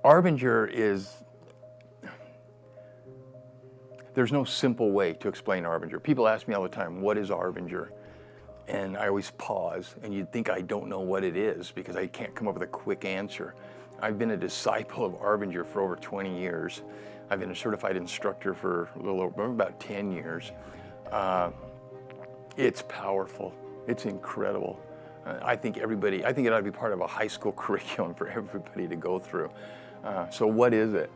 Arbinger is, there's no simple way to explain Arbinger. People ask me all the time, what is Arbinger? And I always pause, and you'd think I don't know what it is because I can't come up with a quick answer. I've been a disciple of Arbinger for over 20 years. I've been a certified instructor for a little over about 10 years. It's powerful. It's incredible. I think it ought to be part of a high school curriculum for everybody to go through. So what is it?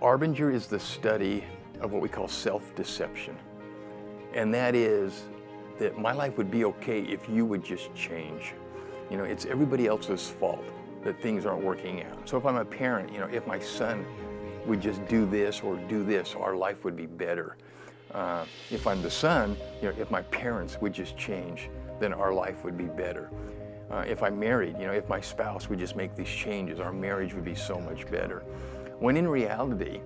Arbinger is the study of what we call self-deception. And that is that my life would be okay if you would just change. You know, it's everybody else's fault that things aren't working out. So if I'm a parent, you know, if my son would just do this or do this, our life would be better. If I'm the son, you know, if my parents would just change, then our life would be better. If I'm married, you know, if my spouse would just make these changes, our marriage would be so much better. When in reality,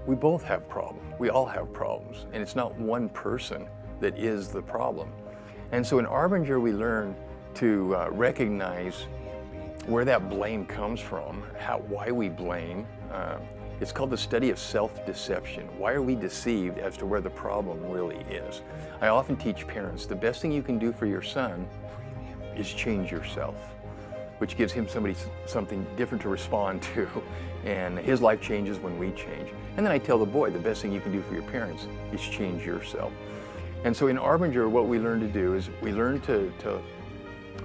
we both have problems. We all have problems, and it's not one person that is the problem. And so in Arbinger, we learn to recognize where that blame comes from, why we blame. It's called the study of self-deception. Why are we deceived as to where the problem really is? I often teach parents, the best thing you can do for your son is change yourself, which gives him something different to respond to, and his life changes when we change. And then I tell the boy, the best thing you can do for your parents is change yourself. And so in Arbinger, what we learn to do is we learn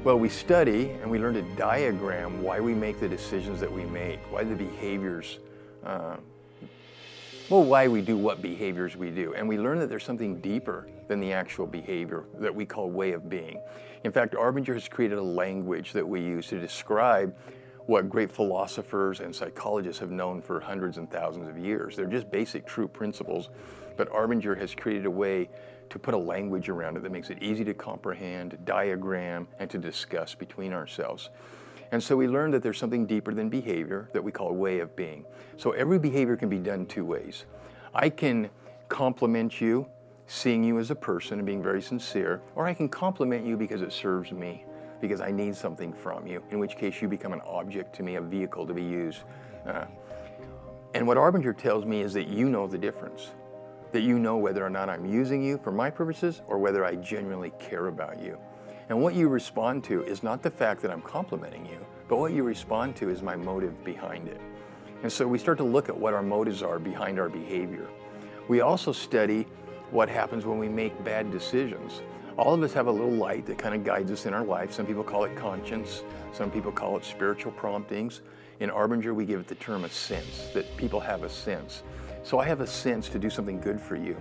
we study and we learn to diagram why we make the decisions that we make, why the behaviors, why we do what behaviors we do. And we learn that there's something deeper than the actual behavior that we call way of being. In fact, Arbinger has created a language that we use to describe what great philosophers and psychologists have known for hundreds and thousands of years. They're just basic true principles, but Arbinger has created a way to put a language around it that makes it easy to comprehend, diagram, and to discuss between ourselves. And so we learned that there's something deeper than behavior that we call a way of being. So every behavior can be done two ways. I can compliment you, seeing you as a person and being very sincere, or I can compliment you because it serves me, because I need something from you, in which case you become an object to me, a vehicle to be used. And what Arbinger tells me is that you know the difference, that you know whether or not I'm using you for my purposes or whether I genuinely care about you. And what you respond to is not the fact that I'm complimenting you, but what you respond to is my motive behind it. And so we start to look at what our motives are behind our behavior. We also study what happens when we make bad decisions. All of us have a little light that kind of guides us in our life. Some people call it conscience. Some people call it spiritual promptings. In Arbinger, we give it the term a sense, that people have a sense. So I have a sense to do something good for you,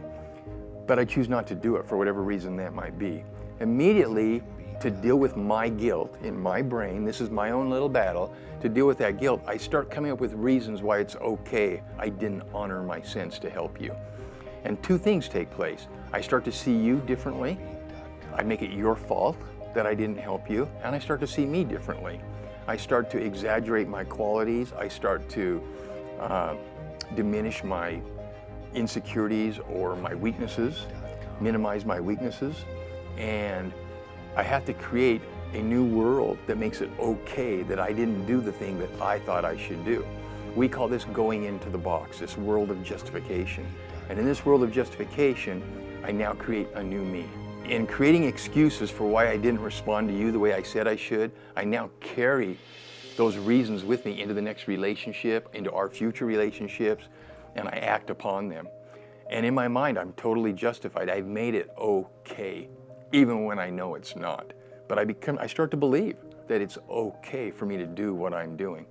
but I choose not to do it for whatever reason that might be. Immediately, to deal with my guilt in my brain, this is my own little battle, to deal with that guilt, I start coming up with reasons why it's okay I didn't honor my sense to help you. And two things take place. I start to see you differently. I make it your fault that I didn't help you, and I start to see me differently. I start to exaggerate my qualities. I start to diminish my insecurities or my weaknesses, minimize my weaknesses, and I have to create a new world that makes it okay that I didn't do the thing that I thought I should do. We call this going into the box, this world of justification. And in this world of justification, I now create a new me. In creating excuses for why I didn't respond to you the way I said I should, I now carry those reasons with me into the next relationship, into our future relationships, and I act upon them. And in my mind, I'm totally justified. I've made it okay, even when I know it's not. But I start to believe that it's okay for me to do what I'm doing.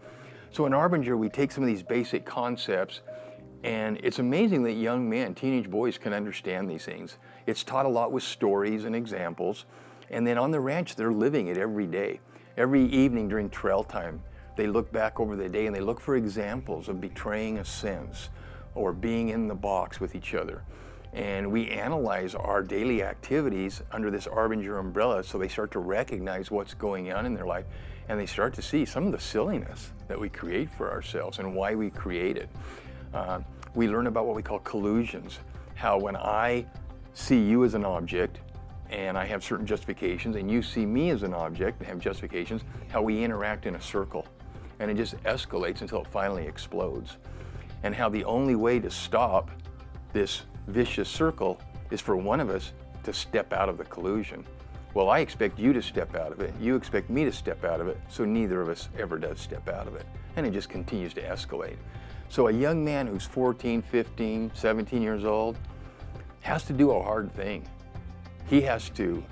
So in Arbinger, we take some of these basic concepts, and it's amazing that young men, teenage boys, can understand these things. It's taught a lot with stories and examples, and then on the ranch, they're living it every day. Every evening during trail time, they look back over the day and they look for examples of betraying a sense or being in the box with each other. And we analyze our daily activities under this Arbinger umbrella, so they start to recognize what's going on in their life, and they start to see some of the silliness that we create for ourselves and why we create it. We learn about what we call collusions, how when I see you as an object and I have certain justifications, and you see me as an object and have justifications, how we interact in a circle. and it just escalates until it finally explodes. And how the only way to stop this vicious circle is for one of us to step out of the collusion. Well, I expect you to step out of it. You expect me to step out of it, so neither of us ever does step out of it. And it just continues to escalate. So a young man who's 14, 15, 17 years old has to do a hard thing. He has to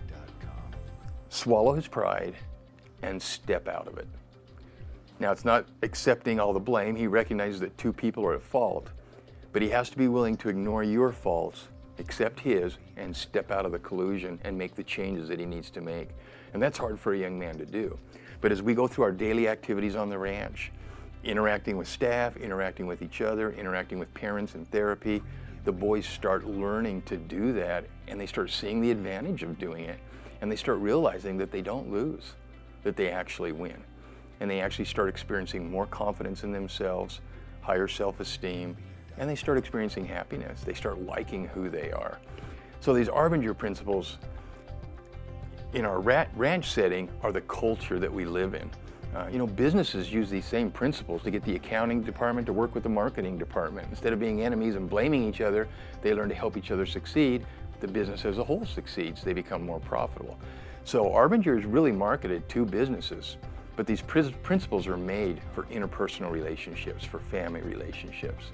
swallow his pride and step out of it. Now, it's not accepting all the blame. He recognizes that two people are at fault, but he has to be willing to ignore your faults, accept his, and step out of the collusion and make the changes that he needs to make. And that's hard for a young man to do. But as we go through our daily activities on the ranch, interacting with staff, interacting with each other, interacting with parents in therapy, the boys start learning to do that, and they start seeing the advantage of doing it. And they start realizing that they don't lose, that they actually win. And they actually start experiencing more confidence in themselves, higher self-esteem, and they start experiencing happiness. They start liking who they are. So these Arbinger principles in our ranch setting are the culture that we live in. Businesses use these same principles to get the accounting department to work with the marketing department. Instead of being enemies and blaming each other, they learn to help each other succeed. The business as a whole succeeds. They become more profitable. So Arbinger is really marketed to businesses, but these principles are made for interpersonal relationships, for family relationships.